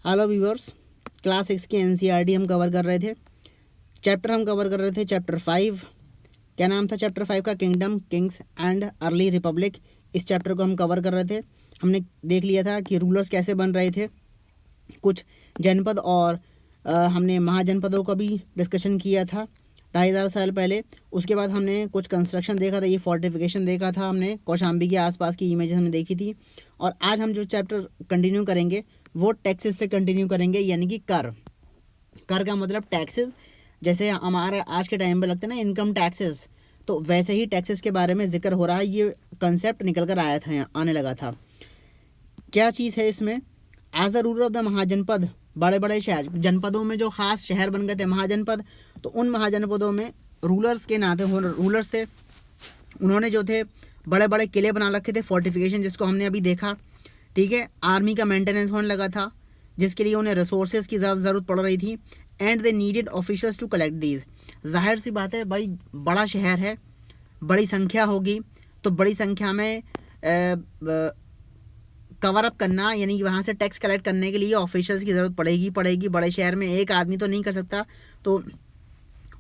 Hello viewers, class 6 की NCERT हम cover कर रहे थे। चैप्टर हम कवर कर रहे थे चैप्टर 5। क्या नाम था चैप्टर 5 का? Kingdom, Kings and early Republic. इस चैप्टर को हम कवर कर रहे थे। हमने देख लिया था कि रूलर्स कैसे बन रहे थे, कुछ जनपद और हमने महाजनपदों का भी डिस्कशन किया था 2500 साल पहले। उसके बाद हमने कुछ कंस्ट्रक्शन देखा था, ये फोर्टिफिकेशन देखा था हमने, कौशाम्बी के आसपास की इमेजेस हमने देखी थी। और आज हम जो चैप्टर कंटिन्यू करेंगे वो टैक्सेस से कंटिन्यू करेंगे, यानी कि कर। कर का मतलब टैक्सेस, जैसे हमारे आज के टाइम पे लगते हैं ना इनकम टैक्सेस, तो वैसे ही टैक्सेस के बारे में जिक्र हो रहा है। ये कंसेप्ट निकल कर आया था, यहाँ आने लगा था। क्या चीज़ है इसमें? As the ruler of the mahajanapada, बड़े बड़े शहर, जनपदों में जो खास शहर बन गए थे महाजनपद, तो उन महाजनपदों में रूलर्स के नाते रूलर्स थे। उन्होंने जो थे बड़े बड़े किले बना रखे थे, फोर्टिफिकेशन, जिसको हमने अभी देखा। ठीक है, आर्मी का मेंटेनेंस होने लगा था, जिसके लिए उन्हें रिसोर्सेज की ज़्यादा ज़रूरत पड़ रही थी। And they needed officials to collect these. जाहिर सी बात है भाई, बड़ा शहर है, बड़ी संख्या होगी, तो बड़ी संख्या में कवर अप करना, यानी कि वहाँ से टैक्स कलेक्ट करने के लिए ऑफिशल्स की ज़रूरत पड़ेगी। बड़े शहर में एक आदमी तो नहीं कर सकता, तो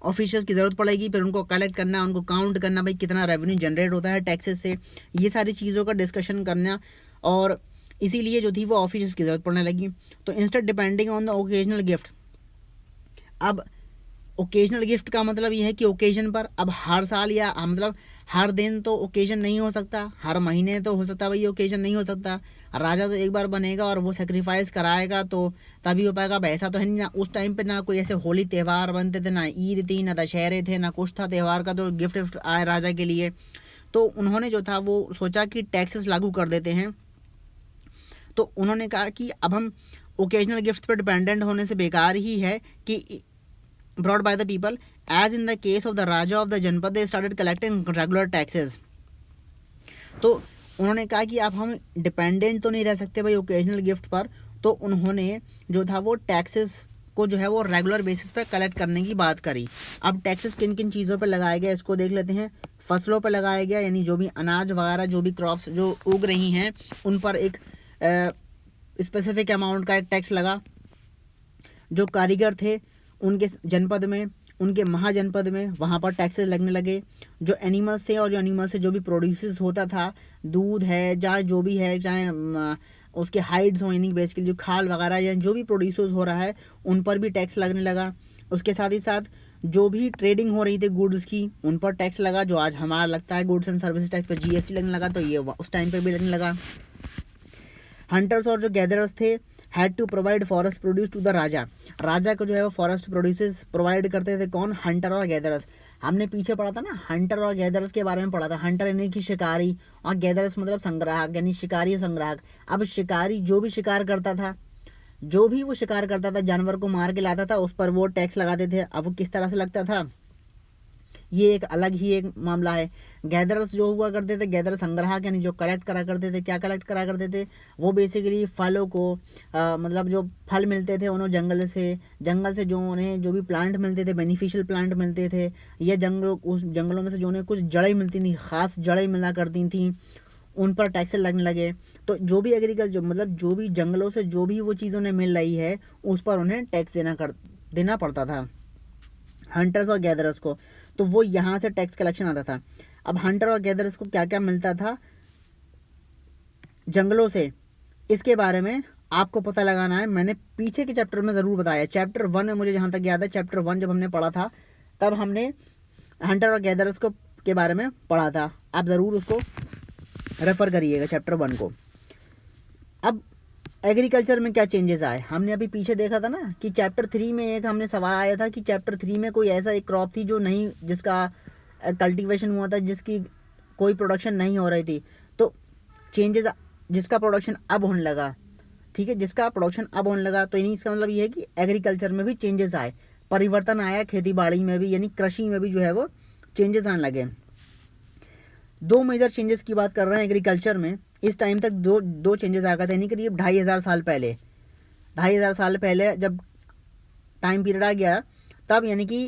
ऑफिशियल्स की ज़रूरत पड़ेगी। फिर उनको कलेक्ट करना, उनको काउंट करना, भाई कितना रेवेन्यू जनरेट होता है टैक्सेस से, ये सारी चीज़ों का डिस्कशन करना। और इसीलिए जो थी वो ऑफिशियल्स की ज़रूरत पड़ने लगी। तो instead depending on the occasional gift. अब ओकेजनल गिफ्ट का मतलब ये है कि ओकेजन पर, अब हर साल या मतलब हर दिन तो ओकेजन नहीं हो सकता, हर महीने तो हो सकता, भाई ओकेजन नहीं हो सकता। राजा तो एक बार बनेगा और वो सेक्रीफाइस कराएगा तो तभी हो पाएगा। अब ऐसा तो है नहीं ना, उस टाइम पे ना कोई ऐसे होली त्यौहार बनते थे, ना ईद थी, ना दशहरे थे, ना कुछ था त्यौहार का, तो गिफ्ट आए राजा के लिए। तो उन्होंने जो था वो सोचा कि टैक्सेस लागू कर देते हैं। तो उन्होंने कहा कि अब हम ओकेजनल गिफ्ट पर डिपेंडेंट होने से बेकार ही है कि brought by the people, as in the case of the Raja of the Janpad, they started collecting regular taxes. तो उन्होंने कहा कि अब हम डिपेंडेंट तो नहीं रह सकते भाई ओकेजनल गिफ्ट पर, तो उन्होंने जो था वो टैक्सेस को जो है वो रेगुलर बेसिस पे कलेक्ट करने की बात करी। अब टैक्सेस किन किन चीज़ों पे लगाया गया इसको देख लेते हैं। फसलों पे लगाया गया, यानी जो भी अनाज वगैरह, जो भी क्रॉप्स जो उग रही हैं उन पर एक स्पेसिफिक अमाउंट का एक टैक्स लगा। जो कारीगर थे उनके जनपद में, उनके महाजनपद में, वहाँ पर टैक्सेस लगने लगे। जो एनिमल्स थे और जो एनिमल से जो भी प्रोड्यूस होता था, दूध है, चाहे जो भी है, चाहे उसके हाइड्स हो, यानी बेसिकली जो खाल वगैरह या जो भी प्रोड्यूस हो रहा है उन पर भी टैक्स लगने लगा। उसके साथ ही साथ जो भी ट्रेडिंग हो रही थी गुड्स की, उन पर टैक्स लगा। जो आज हमारा लगता है गुड्स एंड सर्विस टैक्स पर जीएसटी लगने लगा, तो ये उस टाइम पर भी लगने लगा। हंटर्स और जो गैदरर्स थे had to provide forest produce to the raja. राजा को जो है वो फॉरेस्ट प्रोड्यूसेस प्रोवाइड करते थे। कौन? हंटर और गैदरर्स। हमने पीछे पढ़ा था ना, हंटर और गैदरर्स के बारे में पढ़ा था। हंटर यानी कि शिकारी, और गैदरर्स मतलब संग्राहक, यानी शिकारी और संग्राहक। अब शिकारी जो भी शिकार करता था, जो भी वो शिकार करता था, जानवर को मार के लाता था, उस पर वो टैक्स लगाते थे। अब वो किस तरह से लगता था, ये एक अलग ही एक मामला है। गैदरर्स जो हुआ करते थे, गैदर संग्राहक, यानी जो कलेक्ट करा करते थे। क्या कलेक्ट करा करते थे? वो बेसिकली फलों को, मतलब जो फल मिलते थे उन्हें जंगल से जो उन्हें जो भी प्लांट मिलते थे, बेनिफिशियल प्लांट मिलते थे, या उस जंगलों में से जो उन्हें कुछ जड़ें मिलती थी, खास जड़ें मिला करती थी, उन पर टैक्स लगने लगे। तो जो भी एग्रीकल्चर, मतलब जो भी जंगलों से जो भी वो चीज़ उन्हें मिल रही है, उस पर उन्हें टैक्स देना पड़ता था हंटर्स और गैदरर्स को। तो वो यहाँ से टैक्स कलेक्शन आता था। अब हंटर और गैदरर्स को क्या क्या मिलता था जंगलों से, इसके बारे में आपको पता लगाना है। मैंने पीछे के चैप्टर में ज़रूर बताया। चैप्टर 1 में मुझे जहाँ तक याद है, चैप्टर 1 जब हमने पढ़ा था तब हमने हंटर और गैदरर्स को के बारे में पढ़ा था। आप ज़रूर उसको रेफ़र करिएगा, चैप्टर 1 को। अब एग्रीकल्चर में क्या चेंजेस आए, हमने अभी पीछे देखा था ना कि चैप्टर 3 में एक हमने सवाल आया था कि चैप्टर 3 में कोई ऐसा एक क्रॉप थी जो नहीं, जिसका कल्टीवेशन हुआ था, जिसकी कोई प्रोडक्शन नहीं हो रही थी। तो चेंजेस, जिसका प्रोडक्शन अब होने लगा, ठीक है, जिसका प्रोडक्शन अब होने लगा, तो यानी इसका मतलब ये है कि एग्रीकल्चर में भी चेंजेस आए, परिवर्तन आया, खेती बाड़ी में भी, यानी कृषि में भी जो है वो चेंजेस आने लगे। दो मेजर चेंजेस की बात कर रहे हैं एग्रीकल्चर में। इस टाइम तक दो चेंजेस आ गए थे, यानी करीब 2500 साल पहले। 2500 साल पहले जब टाइम पीरियड आ गया, तब यानी कि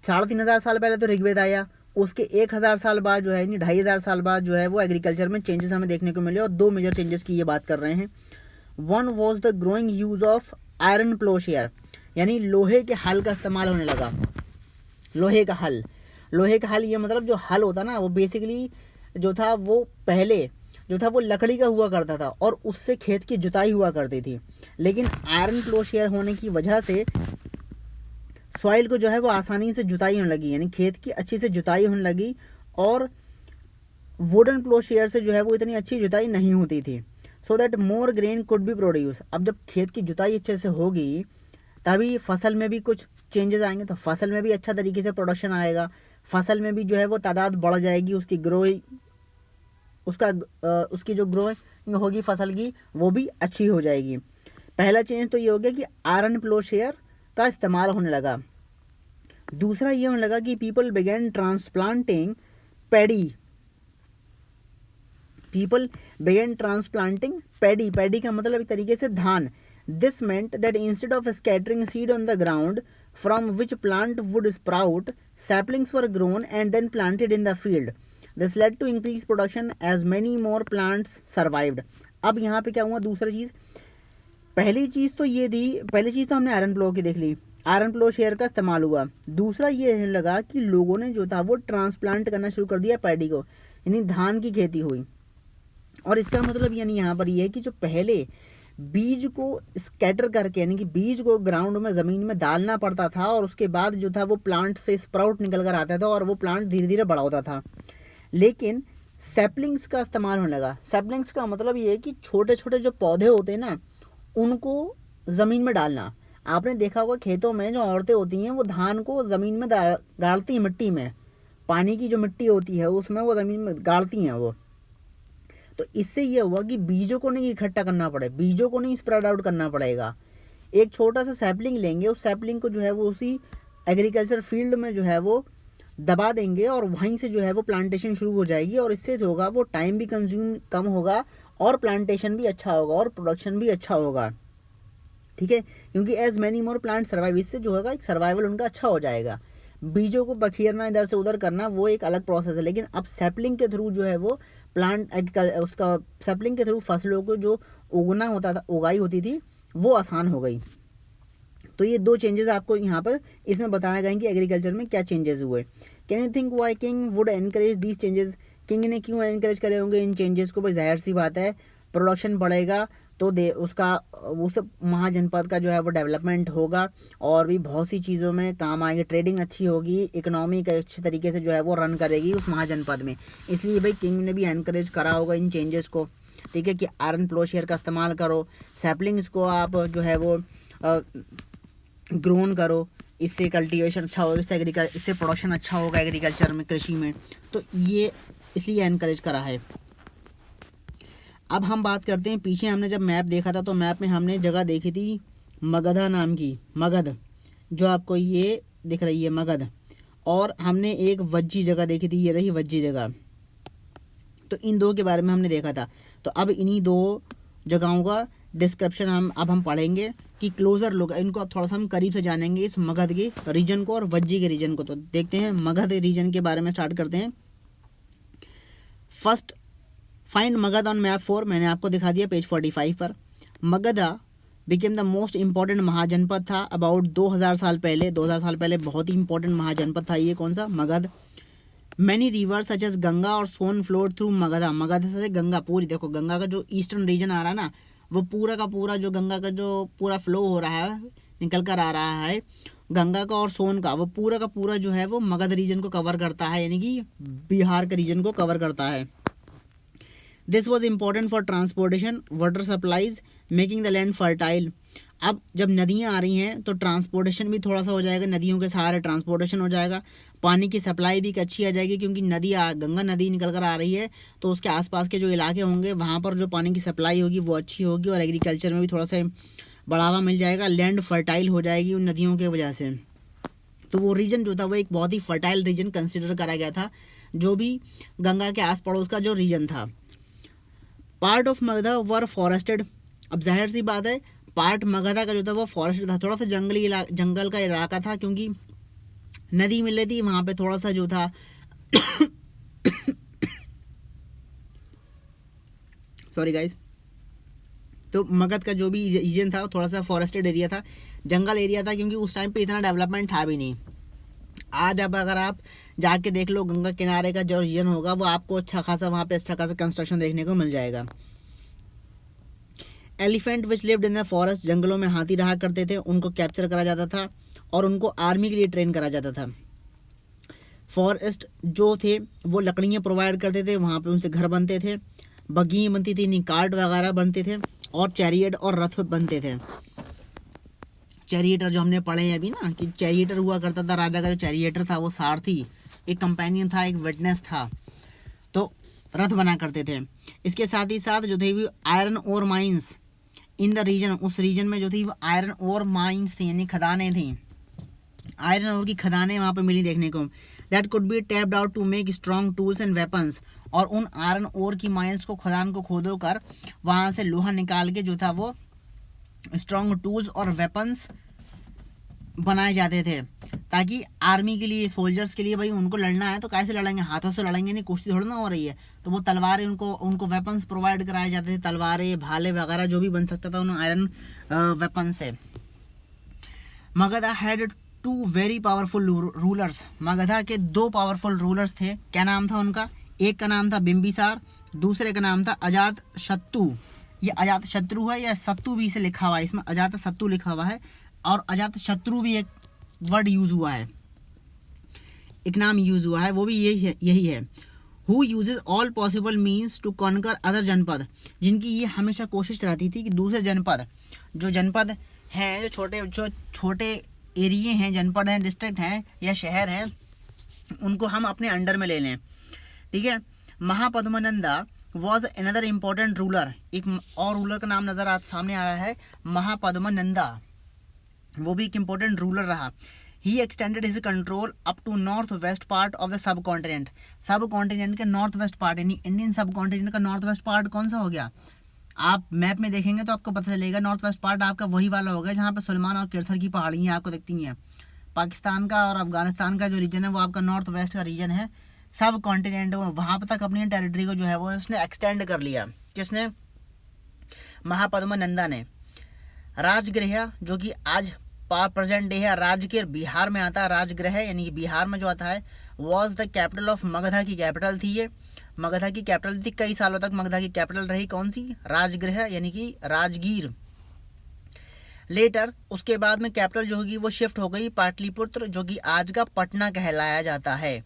3500 साल पहले तो ऋग्वेद आया, उसके 1000 साल बाद जो है, यानी 2500 साल बाद जो है वो एग्रीकल्चर में चेंजेस हमें देखने को मिले। और दो मेजर चेंजेस की ये बात कर रहे हैं। One was the growing use of iron ploughshare यानी लोहे के हल का इस्तेमाल होने लगा। लोहे का हल, लोहे का हल ये मतलब जो हल होता ना वो बेसिकली जो था वो पहले जो था वो लकड़ी का हुआ करता था और उससे खेत की जुताई हुआ करती थी। लेकिन आयरन प्लोशेयर होने की वजह से सॉइल को जो है वो आसानी से जुताई होने लगी, यानी खेत की अच्छी से जुताई होने लगी। और वुडन प्लोशेयर से जो है वो इतनी अच्छी जुताई नहीं होती थी। So that more grain could be produce. अब जब खेत की जुताई अच्छे से होगी तभी फसल में भी कुछ चेंजेस आएंगे, तो फसल में भी अच्छा तरीके से प्रोडक्शन आएगा, फसल में भी जो है वो तादाद बढ़ जाएगी, उसकी उसकी जो ग्रोइंग होगी फसल की वो भी अच्छी हो जाएगी। पहला चेंज तो ये हो गया कि आयरन प्लोशेयर का इस्तेमाल होने लगा। दूसरा ये होने लगा कि people begin transplanting paddy. People begin transplanting paddy. Paddy का मतलब एक तरीके से धान। This meant that instead of scattering seed on the ground from which plant would sprout, saplings were grown and then planted in the field. This led to increased production as many more plants survived. अब यहाँ पे क्या हुआ, दूसरा चीज़, पहली चीज़ तो ये थी, पहली चीज़ तो हमने आयरन प्लो की देख ली, आयरन प्लो शेयर का इस्तेमाल हुआ। दूसरा ये लगा कि लोगों ने जो था वो ट्रांसप्लांट करना शुरू कर दिया पैडी को, यानी धान की खेती हुई। और इसका मतलब यानी यहाँ पर ये है कि जो पहले बीज को स्कैटर करके यानी कि बीज को ग्राउंड में ज़मीन में डालना पड़ता था और उसके बाद जो था वो प्लांट से स्प्राउट निकल कर आता था और वो प्लांट धीरे धीरे बड़ा होता था। लेकिन सैपलिंग्स का इस्तेमाल होने लगा। सैपलिंग्स का मतलब ये है कि छोटे छोटे जो पौधे होते हैं ना उनको ज़मीन में डालना। आपने देखा होगा खेतों में जो औरतें होती हैं वो धान को ज़मीन में गाड़ती हैं, मिट्टी में, पानी की जो मिट्टी होती है उसमें वो ज़मीन में गाड़ती हैं वो। तो इससे ये हुआ कि बीजों को नहीं इकट्ठा करना पड़े, बीजों को नहीं स्प्रेड आउट करना पड़ेगा। एक छोटा सा सैपलिंग लेंगे, उस सैपलिंग को जो है वो उसी एग्रीकल्चर फील्ड में जो है वो दबा देंगे और वहीं से जो है वो प्लांटेशन शुरू हो जाएगी। और इससे जो होगा वो टाइम भी कंज्यूम कम होगा और प्लांटेशन भी अच्छा होगा और प्रोडक्शन भी अच्छा होगा। ठीक है, क्योंकि as many more plant survive, इससे जो होगा एक सर्वाइवल उनका अच्छा हो जाएगा। बीजों को बखेरना, इधर से उधर करना, वो एक अलग प्रोसेस है। लेकिन अब सैपलिंग के थ्रू जो है वो उसका सैपलिंग के थ्रू फसलों को जो उगना होता था, उगाई होती थी, वो आसान हो गई। तो ये दो चेंजेस आपको यहाँ पर इसमें बताया गया कि एग्रीकल्चर में क्या चेंजेस हुए। Can you think Y king would encourage these changes? King ने क्यों एनकरेज करे होंगे इन चेंजेस को? भाई जाहिर सी बात है, प्रोडक्शन बढ़ेगा तो उसका उस महाजनपद का जो है वो डेवलपमेंट होगा और भी बहुत सी चीज़ों में काम आएंगे, ट्रेडिंग अच्छी होगी, इकोनॉमी का अच्छे तरीके से जो है वो रन करेगी उस महाजनपद में। इसलिए भाई किंग ने भी एनकरेज करा होगा इन चेंजेस को। ठीक है, कि आयरन प्लोशेयर का इस्तेमाल करो, सैपलिंग्स को आप जो है वो ग्रोन करो, इससे कल्टीवेशन अच्छा होगा, इससे प्रोडक्शन अच्छा होगा एग्रीकल्चर में, कृषि में। तो ये इसलिए एनकरेज करा है। अब हम बात करते हैं, पीछे हमने जब मैप देखा था तो मैप में हमने जगह देखी थी मगधा नाम की, मगध जो आपको ये दिख रही है मगध, और हमने एक वज्जी जगह देखी थी, ये रही वज्जी जगह। तो इन दो के बारे में हमने देखा था। तो अब इन्हीं दो जगहों का डिस्क्रिप्शन हम पढ़ेंगे कि क्लोजर लुक, इनको अब थोड़ा सा हम करीब से जानेंगे, इस मगध के रीजन को और वज्जी के रीजन को। तो देखते हैं मगध रीजन के बारे में स्टार्ट करते हैं। First, find Magadha on map 4, मैंने आपको दिखा दिया पेज 45 पर। Magadha became the most important mahajanapada था अबाउट 2000 साल पहले। 2000 साल पहले बहुत ही इंपॉर्टेंट महाजनपद था ये, कौन सा? Magadh. Many rivers such as Ganga और सोन फ्लोड थ्रू मगधा। मगध से गंगा पूरी, देखो गंगा का जो ईस्टर्न रीजन आ रहा है ना, वो पूरा का पूरा जो गंगा का जो पूरा फ्लो हो रहा है, निकल कर आ रहा है गंगा का और सोन का, वो पूरा का पूरा जो है वो मगध रीजन को कवर करता है, यानी कि बिहार के रीजन को कवर करता है। This was important for transportation, water supplies, making the land fertile. अब जब नदियाँ आ रही हैं तो ट्रांसपोर्टेशन भी थोड़ा सा हो जाएगा, नदियों के सहारे ट्रांसपोर्टेशन हो जाएगा, पानी की सप्लाई भी अच्छी आ जाएगी, क्योंकि गंगा नदी निकल कर आ रही है तो उसके आसपास के जो इलाके होंगे वहाँ पर जो पानी की सप्लाई होगी वो अच्छी होगी और एग्रीकल्चर में भी थोड़ा सा बढ़ावा मिल जाएगा, लैंड फर्टाइल हो जाएगी उन नदियों की वजह से। तो वो रीजन जो था वो एक बहुत ही फर्टाइल रीजन कंसिडर करा गया था, जो भी गंगा के आस पड़ोस का जो रीजन था। Part of Magadha were forested. अब जाहिर सी बात है, पार्ट मगधा का जो था वो फॉरेस्ट था, थोड़ा सा जंगल का इलाका था, क्योंकि नदी मिल रही थी वहाँ पे थोड़ा सा जो था सॉरी गाइस, तो मगध का जो भी रीजन था वो थोड़ा सा फॉरेस्टेड एरिया था, जंगल एरिया था, क्योंकि उस टाइम पे इतना डेवलपमेंट था भी नहीं। आज अब अगर आप जाके देख लो गंगा किनारे का जो रीजन होगा वो आपको अच्छा खासा वहाँ पे अच्छा खासा कंस्ट्रक्शन देखने को मिल जाएगा। Elephant which lived in the forest, जंगलों में हाथी रहा करते थे, उनको कैप्चर करा जाता था और उनको आर्मी के लिए ट्रेन करा जाता था। फॉरेस्ट जो थे वो लकड़ियाँ प्रोवाइड करते थे, वहाँ पे उनसे घर बनते थे, बग्घी बनती थी, कार्ट वगैरह बनते थे और चैरियट और रथ बनते थे। चैरिएटर जो हमने पढ़े हैं अभी ना कि चैरिएटर हुआ करता था, राजा का जो चैरिएटर था वो सारथी, एक कंपेनियन था, एक विटनेस था, तो रथ बना करते थे। इसके साथ ही साथ जो थे वो iron ore mines in the region, उस रीजन में जो थी वो आयरन ओर माइंस थी, यानी खदानें थी, आयरन ओर की खदानें वहाँ पे मिली देखने को। That could be tapped out to make strong tools and weapons, और उन आयरन ओर की माइंस को, खदान को खोदो कर वहाँ से लोहा निकाल के जो था वो स्ट्रॉन्ग टूल्स और वेपन्स बनाए जाते थे, ताकि आर्मी के लिए, सोल्जर्स के लिए, भाई उनको लड़ना है तो कैसे लड़ेंगे, हाथों से लड़ेंगे नहीं, कुश्ती थोड़ी ना हो रही है, तो वो तलवारें उनको वेपन्स प्रोवाइड कराए जाते थे, तलवारें, भाले वगैरह जो भी बन सकता था उन आयरन वेपन से। Magadha had 2 very powerful rulers, Magadha के 2 पावरफुल रूलर्स थे। क्या नाम था उनका? एक का नाम था बिंबिसार, दूसरे का नाम था अजात शत्रु। ये अजात शत्रु है या सत्तु भी से लिखा हुआ है, इसमें अजात शत्रु लिखा हुआ है और अजात शत्रु भी एक वर्ड यूज हुआ है, एक नाम यूज हुआ है, वो भी यही है। Who uses all possible means to conquer other janapada, जिनकी ये हमेशा कोशिश रहती थी कि दूसरे जनपद, जो जनपद हैं, जो छोटे एरिए हैं, जनपद हैं, डिस्ट्रिक्ट हैं या शहर हैं, उनको हम अपने अंडर में ले लें। ठीक है। महापद्मनंदा वॉज अनदर इम्पोर्टेंट रूलर, एक और रूलर का नाम नजर सामने आ रहा है, महापद्मनंदा, वो भी एक इम्पोर्टेंट रूलर रहा। He extended his control up to north west part of the subcontinent, subcontinent के नॉर्थ वेस्ट पार्ट, यानी इंडियन सब कॉन्टिनेंट का नॉर्थ वेस्ट पार्ट कौन सा हो गया? आप मैप में देखेंगे तो आपको पता चलेगा, नॉर्थ वेस्ट पार्ट आपका वही वाला होगा जहाँ पे सुलेमान और किरथर की पहाड़ियाँ आपको दिखती हैं। पाकिस्तान का और अफगानिस्तान का जो रीजन है वो आपका नॉर्थ वेस्ट का रीजन है, सब कॉन्टिनेंट, वहाँ पर तक अपनी टेरिटरी को जो है वो उसने एक्सटेंड कर लिया। किसने? महापद्मनंदा ने। राजगृह जो कि आज प्रेजेंट डे है, राजगीर बिहार में आता है, राजगृह यानी कि बिहार में जो आता है, was the capital of, Magadha की कैपिटल थी ये, मगधा की कैपिटल थी, कई सालों तक मगधा की कैपिटल रही कौन सी? राजगृह यानी कि राजगीर। लेटर उसके बाद में कैपिटल जो होगी वो शिफ्ट हो गई पाटलिपुत्र, जो कि आज का पटना कहलाया जाता है।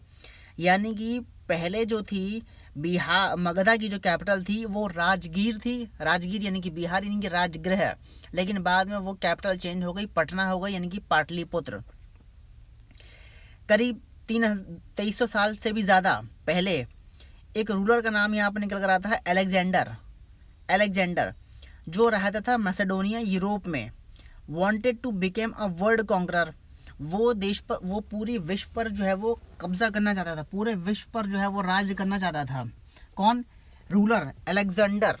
यानी कि पहले जो थी बिहार, मगधा की जो कैपिटल थी वो राजगीर थी, राजगीर यानी कि बिहार यानी कि राजगृह, लेकिन बाद में वो कैपिटल चेंज हो गई, पटना हो गई यानी कि पाटलिपुत्र। करीब 2300 साल से भी ज़्यादा पहले एक रूलर का नाम यहाँ पर निकल कर आता है अलेक्जेंडर। अलेक्जेंडर जो रहता था मैसेडोनिया, यूरोप में, wanted to become a world conqueror, वो देश पर, वो पूरी विश्व पर जो है वो कब्जा करना चाहता था, पूरे विश्व पर जो है वो राज करना चाहता था। कौन? रूलर अलेक्जेंडर,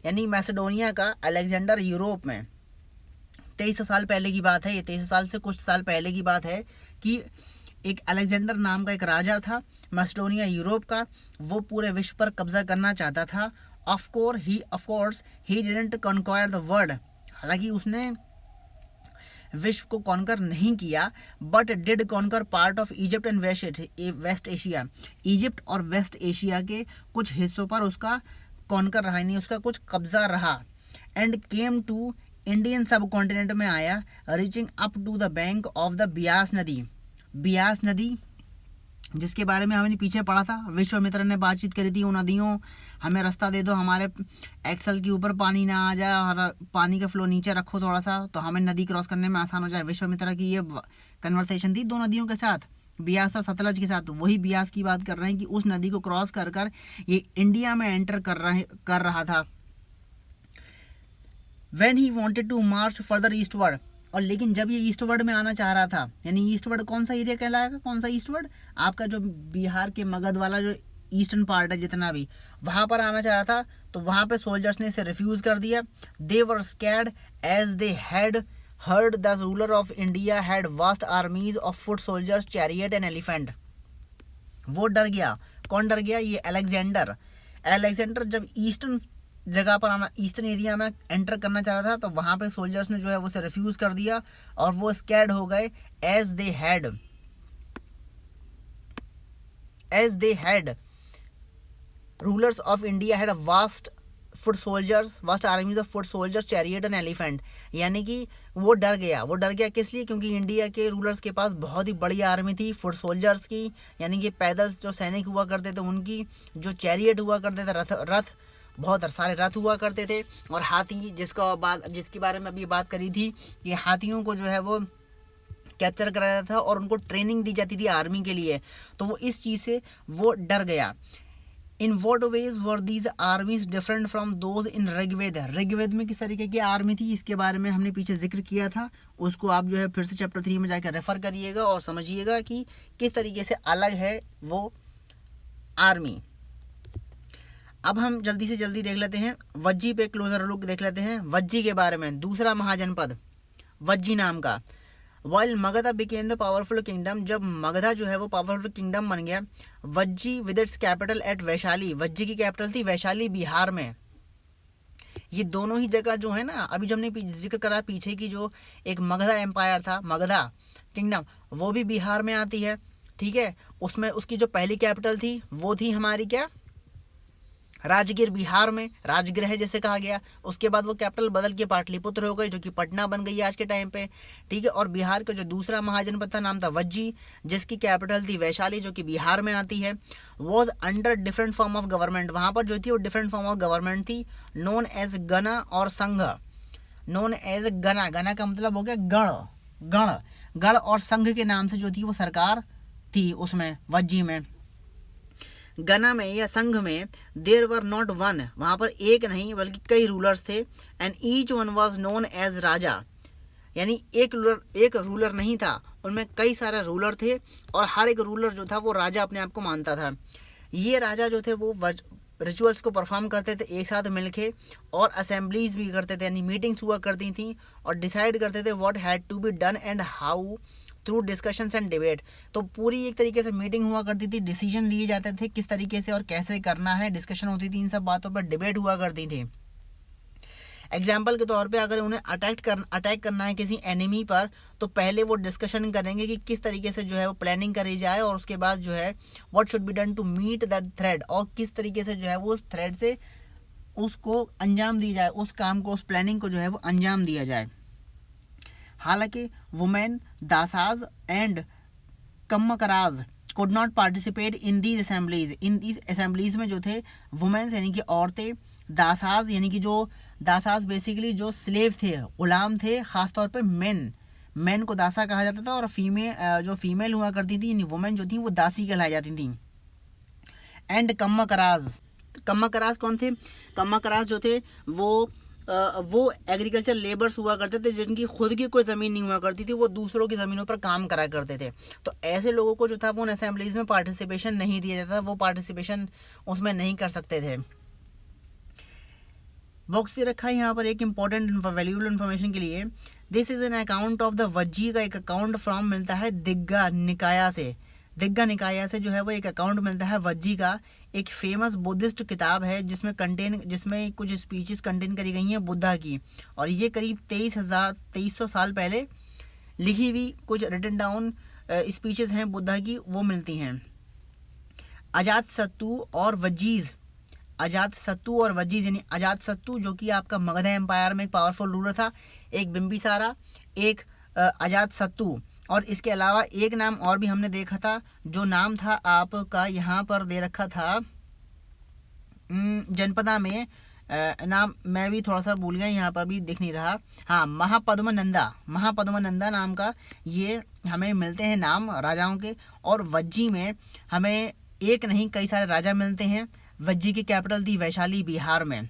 यानी मैसेडोनिया का अलेक्जेंडर, यूरोप में। 2300 साल पहले की बात है ये, 2300 साल से कुछ साल पहले की बात है कि एक अलेक्जेंडर नाम का एक राजा था मैसेडोनिया, यूरोप का, वो पूरे विश्व पर कब्जा करना चाहता था। Of course he didn't conquer the world, हालांकि उसने विश्व को कॉन्कर नहीं किया, but did conquer part of Egypt and West Asia, Egypt और वेस्ट एशिया के कुछ हिस्सों पर उसका कॉन्कर रहा, नहीं उसका कुछ कब्जा रहा। And came to Indian subcontinent में आया, reaching up to the bank of the Beas नदी, बियास नदी जिसके बारे में हमने पीछे पढ़ा था, विश्वामित्र ने बातचीत करी थी, वो नदियों हमें रास्ता दे दो, हमारे एक्सल के ऊपर पानी ना आ जाए और पानी का फ्लो नीचे रखो थोड़ा सा, तो हमें नदी क्रॉस करने में आसान हो जाए। विश्वामित्र की ये कन्वर्सेशन थी 2 नदियों के साथ, बियास और सतलज के साथ। वही बियास की बात कर रहे हैं कि उस नदी को क्रॉस कर कर ये इंडिया में एंटर कर रहा था। When he wanted to march further eastward, और लेकिन जब ये ईस्टवर्ड में आना चाह रहा था, यानी ईस्टवर्ड कौन सा एरिया कहलाएगा, कौन सा ईस्टवर्ड? आपका जो बिहार के मगध वाला जो ईस्टर्न पार्ट है जितना भी, वहाँ पर आना चाह रहा था, तो वहाँ पे सोल्जर्स ने इसे रिफ्यूज़ कर दिया। They were scared as they had heard the ruler of India had vast armies of foot soldiers, chariot and elephant. वो डर गया। कौन डर गया? ये अलेक्जेंडर। अलेक्जेंडर जब ईस्टर्न जगह पर आना, ईस्टर्न एरिया में एंटर करना चाह रहा था, तो वहाँ पे सोल्जर्स ने जो है वो उसे रिफ्यूज़ कर दिया और वो स्कैर्ड हो गए as they had rulers of India had a vast armies of foot soldiers, chariot and elephant। यानी कि वो डर गया किस लिए? क्योंकि इंडिया के रूलर्स के पास बहुत ही बड़ी आर्मी थी फुट सोल्जर्स की, यानी कि पैदल जो सैनिक हुआ करते थे उनकी, जो चैरियट हुआ करते थे, रथ बहुत सारे रथ हुआ करते थे, और हाथी जिसके बारे में अभी बात करी थी कि हाथियों को जो है वो कैप्चर कराया था और उनको ट्रेनिंग दी जाती थी आर्मी के लिए, तो वो इस चीज़ से वो डर गया। In what ways were these armies different from those in Rigveda? Rigveda में किस तरीके की आर्मी थी, इसके बारे में हमने पीछे जिक्र किया था, उसको आप जो है फिर से चैप्टर 3 में जाकर रेफर करिएगा और समझिएगा कि किस तरीके से अलग है वो आर्मी। अब हम जल्दी से जल्दी देख लेते हैं वज्जी पे क्लोजर लुक देख लेते हैं। वज्जी के बारे में, दूसरा महाजनपद वज्जी नाम का। While Magadha became the powerful kingdom, जब मगधा जो है वो पावरफुल किंगडम बन गया, Vajji with its capital eight Vaishali, Vajji की कैपिटल थी वैशाली बिहार में। ये दोनों ही जगह जो है ना, अभी जो हमने जिक्र करा पीछे की, जो एक मगधा एम्पायर था, मगधा किंगडम, वो भी बिहार में आती है, ठीक है। उसमें उसकी जो पहली कैपिटल थी वो थी हमारी क्या, राजगीर, बिहार में राजगृह जैसे कहा गया। उसके बाद वो कैपिटल बदल के पाटलिपुत्र हो गई, जो कि पटना बन गई आज के टाइम पे, ठीक है। और बिहार का जो दूसरा महाजनपद था नाम था वज्जी, जिसकी कैपिटल थी वैशाली, जो कि बिहार में आती है। Was under different form of government, वहाँ पर जो थी वो डिफरेंट फॉर्म ऑफ गवर्नमेंट थी, नोन एज गना और संघ। नोन एज गना का मतलब हो गया गण और संघ के नाम से जो थी वो सरकार थी उसमें, वज्जी में। गना में या संघ में देर वर नॉट वन, वहाँ पर एक नहीं बल्कि कई रूलर्स थे, and each one was known as raja, यानी एक रूलर नहीं था, उनमें कई सारे रूलर थे और हर एक रूलर जो था वो राजा अपने आप को मानता था। ये राजा जो थे वो रिचुअल्स को परफॉर्म करते थे एक साथ मिलके, और असेंबलीज भी करते थे, यानी मीटिंग्स हुआ करती थी और डिसाइड करते थे what had to be done and how through discussions and debate. तो पूरी एक तरीके से मीटिंग हुआ करती थी, डिसीजन लिए जाते थे किस तरीके से और कैसे करना है, डिस्कशन होती थी, इन सब बातों पर डिबेट हुआ करती थी। एग्जाम्पल के तौर पे अगर उन्हें अटैक करना है किसी एनिमी पर, तो पहले वो डिस्कशन करेंगे कि किस तरीके से जो है वो प्लानिंग करी जाए, और उसके बाद जो है what should be done to meet that thread, और किस तरीके से जो है वो उस थ्रेड से उसको अंजाम दी जाए, उस काम को, उस प्लानिंग को जो है वो अंजाम दिया जाए। हालांकि women, dasas and kammakaras could not participate in these assemblies, इन these assemblies में जो थे वुमेन्स यानी कि औरतें, दासाज यानी कि जो दासाज बेसिकली जो स्लेव थे, गुलाम थे, खासतौर पे मेन को दासा कहा जाता था, और जो फीमेल हुआ करती थी यानी वुमेन जो थी वो दासी कहलाई जाती थी। एंड कम्मकराज कौन थे? कम्मकराज जो थे वो एग्रीकल्चर लेबर्स हुआ करते थे, जिनकी खुद की कोई ज़मीन नहीं हुआ करती थी, वो दूसरों की ज़मीनों पर काम करा करते थे। तो ऐसे लोगों को जो था वो उन असेंबलीज में पार्टिसिपेशन नहीं दिया जाता, वो पार्टिसिपेशन उसमें नहीं कर सकते थे। बॉक्स ये रखा है यहाँ पर एक इंपॉर्टेंट वैल्यूबल इन्फॉर्मेशन के लिए। This is an account of the Vajji का एक अकाउंट फ्रॉम मिलता है दिग्गा निकाया से जो है वो एक अकाउंट मिलता है वज्जी का। एक फेमस बुद्धिस्ट किताब है जिसमें कुछ स्पीचेस कंटेन करी गई हैं बुद्धा की, और ये करीब 2300 साल पहले लिखी हुई कुछ रिटन डाउन स्पीचेस हैं बुद्धा की, वो मिलती हैं। अजातशत्रु और वजीज यानी अजातशत्रु जो कि आपका मगधा एम्पायर में एक पावरफुल रूलर था, एक बिम्बिसारा, एक अजातशत्रु, और इसके अलावा एक नाम और भी हमने देखा था, जो नाम था आपका यहाँ पर दे रखा था जनपदा में, नाम मैं भी थोड़ा सा भूल गया, यहाँ पर भी दिख नहीं रहा। हाँ, महापद्मनंदा नाम का ये हमें मिलते हैं नाम राजाओं के, और वज्जी में हमें एक नहीं कई सारे राजा मिलते हैं। वज्जी की कैपिटल थी वैशाली, बिहार में।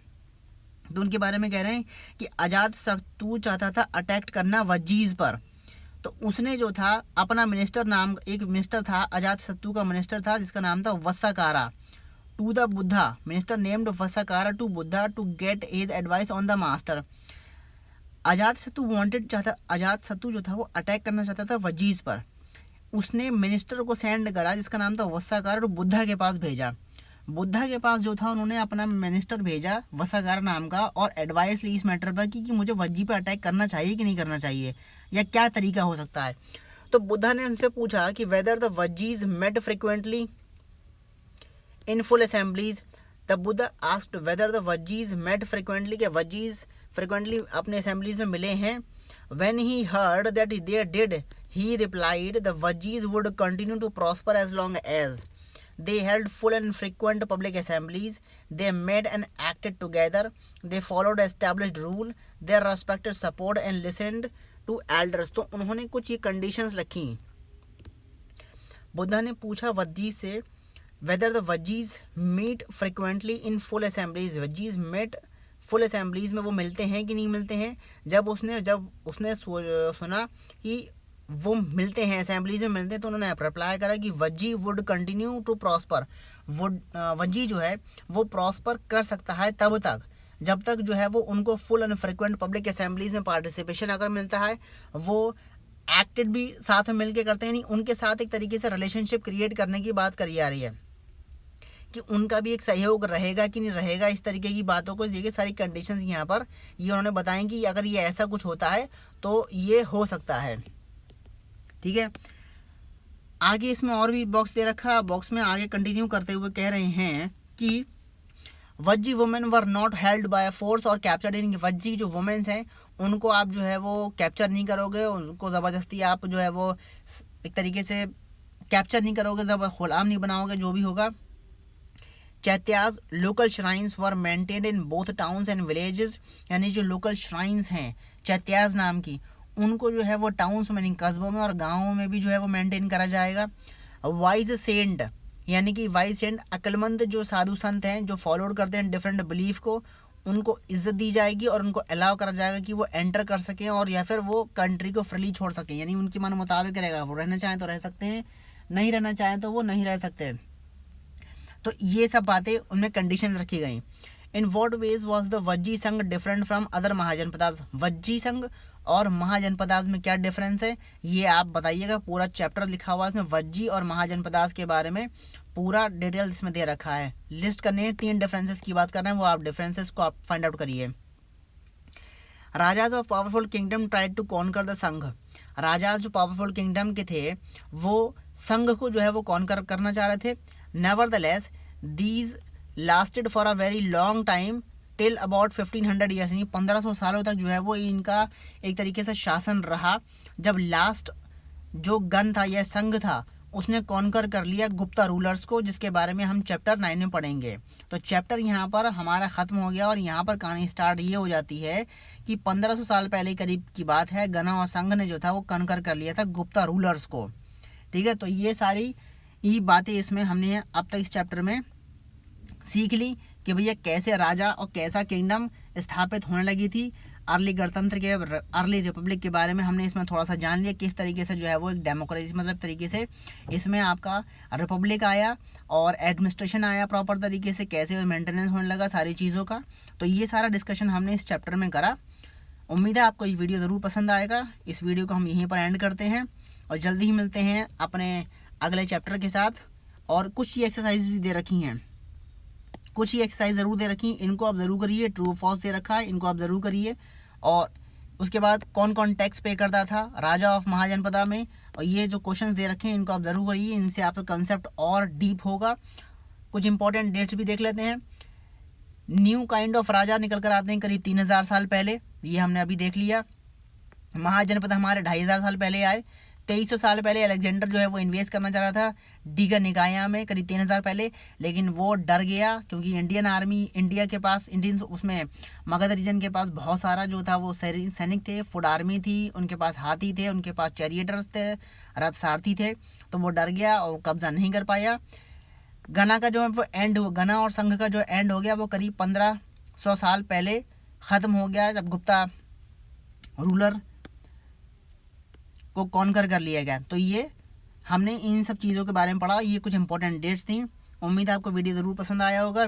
तो उनके बारे में कह रहे हैं कि अजातशत्रु चाहता था अटैक करना वज्जीज पर, तो उसने जो था अपना एक मिनिस्टर था, अजातशत्रु का मिनिस्टर था जिसका नाम था Vassakara, to the Buddha, minister named Vassakara to Buddha to get his advice on the master. Ajatashatru जो था वो अटैक करना चाहता था वजीज पर, उसने मिनिस्टर को सेंड करा जिसका नाम था वस्साकारा, तो बुद्धा के पास भेजा। बुद्धा के पास जो था उन्होंने अपना मिनिस्टर भेजा वसागार नाम का और एडवाइस ली इस मैटर पर कि मुझे वज्जी पर अटैक करना चाहिए कि नहीं करना चाहिए या क्या तरीका हो सकता है। तो बुद्धा ने उनसे पूछा कि whether the Vajjis met frequently in full assemblies. The Buddha asked whether the Vajjis met frequently, के वज्जीज फ्रिक्वेंटली अपने असेंबलीज में मिले हैं। When he heard that they did he replied the Vajjis would continue to prosper as long as they held full and frequent public assemblies, they met and acted together, they followed established rule, they respected support and listened to elders। तो उन्होंने कुछ ये conditions रखी। बुद्धा ने पूछा वज्जी से whether the वज्जीज meet frequently in full assemblies, वज्जीज meet full assemblies में वो मिलते हैं कि नहीं मिलते हैं। जब उसने सुना कि वो मिलते हैं, असेंबलीज में मिलते हैं, तो उन्होंने रिप्लाई करा कि Vajji would continue to prosper, Vajji जो है वो प्रॉस्पर कर सकता है तब तक जब तक जो है वो उनको full and frequent public assemblies में पार्टिसिपेशन अगर मिलता है, वो एक्टेड भी साथ में मिलके करते हैं, नहीं उनके साथ एक तरीके से रिलेशनशिप क्रिएट करने की बात करी जा रही है कि उनका भी एक सहयोग रहेगा कि नहीं रहेगा, इस तरीके की बातों को देखिए सारी कंडीशंस यहाँ पर ये उन्होंने बताएं कि अगर ये ऐसा कुछ होता है तो ये हो सकता है। ठीक है, आगे इसमें और भी बॉक्स दे रखा, बॉक्स में आगे कंटिन्यू करते हुए कह रहे हैं कि Vajji women were not held by force और कैप्चर्ड इन, वज्जी जो वुमेन्स हैं उनको आप जो है वो कैप्चर नहीं करोगे, उनको ज़बरदस्ती आप जो है वो एक तरीके से कैप्चर नहीं करोगे, गुलाम नहीं बनाओगे, जो भी होगा। Chaityas local shrines were maintained in both towns and villages, यानी जो लोकल श्राइन्स हैं चैत्याज नाम की, उनको जो है वो टाउन्स में, कस्बों में और गाँवों में भी जो है वो मेंटेन करा जाएगा। वाइज सेंट, यानी कि वाइज सेंट अक्लमंद जो साधु संत हैं जो फॉलो करते हैं डिफरेंट बिलीफ को, उनको इज्जत दी जाएगी और उनको अलाउ करा जाएगा कि वो एंटर कर सकें और या फिर वो कंट्री को फ्रीली छोड़ सकें, यानी उनकी मन मुताबिक रहेगा, वो रहना चाहें तो रह सकते हैं, नहीं रहना चाहें तो वो नहीं रह सकते। तो ये सब बातें उनमें कंडीशंस रखी गई। In what ways was the Vajji sangha different from other mahajanapadas, Vajji sangha और महाजनपदास में क्या डिफरेंस है ये आप बताइएगा। पूरा चैप्टर लिखा हुआ है इसमें, वज्जी और महाजनपदास के बारे में पूरा डिटेल इसमें दे रखा है। लिस्ट करने हैं, 3 डिफरेंसेस की बात कर रहे हैं, वो आप डिफरेंसेस को आप फाइंड आउट करिए। Rajas of powerful kingdom tried to conquer the sangha, rajas जो पावरफुल किंगडम के थे वो संघ को जो है वो कॉन्कर करना चाह रहे थे। Nevertheless these lasted for a very long time till about 1500 years, यानी 1500 सालों तक जो है वो इनका एक तरीके से शासन रहा। जब लास्ट जो गण था या संघ था उसने कॉन्कर कर लिया गुप्ता रूलर्स को, जिसके बारे में हम चैप्टर 9 में पढ़ेंगे। तो चैप्टर यहाँ पर हमारा ख़त्म हो गया और यहाँ पर कहानी स्टार्ट ये हो जाती है कि 1500 साल पहले करीब की बात है, गणा और संघ ने जो था वो कॉन्कर कर लिया था गुप्ता रूलर्स को। ठीक है, तो ये सारी ये बातें इसमें हमने अब तक इस चैप्टर में सीख ली कि भैया कैसे राजा और कैसा किंगडम स्थापित होने लगी थी। अर्ली गणतंत्र के, अर्ली रिपब्लिक के बारे में हमने इसमें थोड़ा सा जान लिया, किस तरीके से जो है वो एक डेमोक्रेसी मतलब तरीके से इसमें आपका रिपब्लिक आया और एडमिनिस्ट्रेशन आया प्रॉपर तरीके से, कैसे मेंटेनेंस होने लगा सारी चीज़ों का। तो ये सारा डिस्कशन हमने इस चैप्टर में करा। उम्मीद है आपको ये वीडियो ज़रूर पसंद आएगा। इस वीडियो को हम यहीं पर एंड करते हैं और जल्दी ही मिलते हैं अपने अगले चैप्टर के साथ। और कुछ ही एक्सरसाइज भी दे रखी हैं, कुछ ही एक्सरसाइज ज़रूर दे रखी, इनको आप ज़रूर करिए। ट्रू फॉल्स दे रखा है, इनको आप ज़रूर करिए। और उसके बाद कौन कौन टैक्स पे करता था राजा ऑफ महाजनपदा में, और ये जो क्वेश्चंस दे रखे हैं इनको आप ज़रूर करिए, इनसे आपका कंसेप्ट और डीप होगा। कुछ इंपॉर्टेंट डेट्स भी देख लेते हैं। न्यू काइंड ऑफ राजा निकल कर आते हैं करीब 3000 साल पहले, ये हमने अभी देख लिया। महाजनपद हमारे 2500 साल पहले आए। 2300 साल पहले अलेक्जेंडर जो है वो इन्वेस्ट करना चाह रहा था डीगर निकाया में करीब 3000 पहले, लेकिन वो डर गया क्योंकि इंडियन आर्मी, इंडिया के पास, इंडियन उसमें मगध रीजन के पास बहुत सारा जो था वो सैनिक थे, फुड आर्मी थी, उनके पास हाथी थे, उनके पास चैरिएटर्स थे, रथ सारथी थे, तो वो डर गया और कब्जा नहीं कर पाया। गणा का जो है वो एंड हुआ, गणा और संघ का जो एंड हो गया वो करीब 1500 साल पहले ख़त्म हो गया, जब गुप्ता रूलर को कॉन्कर कर लिया गया। तो ये हमने इन सब चीज़ों के बारे में पढ़ा, ये कुछ इंपॉर्टेंट डेट्स थी। उम्मीद है आपको वीडियो ज़रूर पसंद आया होगा।